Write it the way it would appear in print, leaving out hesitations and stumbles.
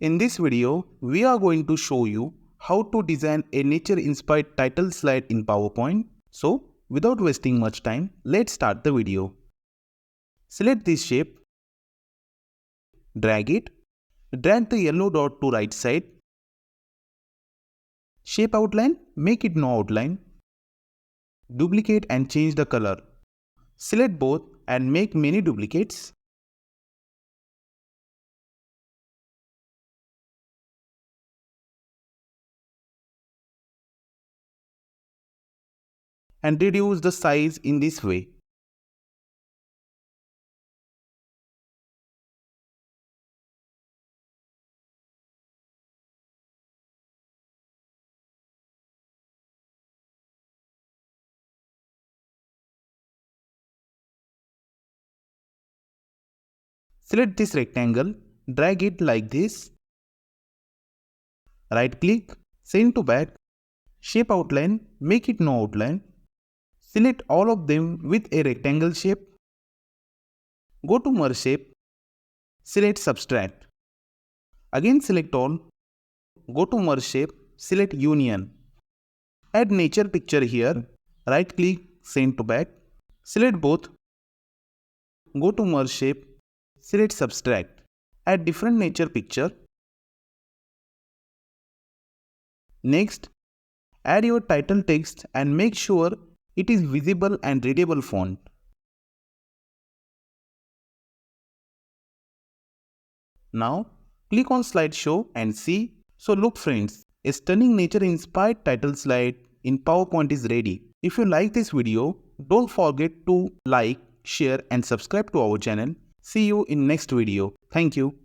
In this video, we are going to show you how to design a nature-inspired title slide in PowerPoint. So, without wasting much time, let's start the video. Select this shape, drag it, drag the yellow dot to right side. Shape outline, make it no outline. Duplicate and change the color. Select both and make many duplicates. And reduce the size in this way. Select this rectangle, drag it like this. Right click, send to back. Shape outline, make it no outline. Select all of them with a rectangle shape. Go to merge shape. Select subtract. Again select all. Go to merge shape. Select union. Add nature picture here. Right click, send to back. Select both. Go to merge shape. Select subtract. Add different nature picture. Next, add your title text and make sure it is visible and readable font. Now, click on slideshow and see. So look friends, a stunning nature-inspired title slide in PowerPoint is ready. If you like this video, don't forget to like, share and subscribe to our channel. See you in next video. Thank you.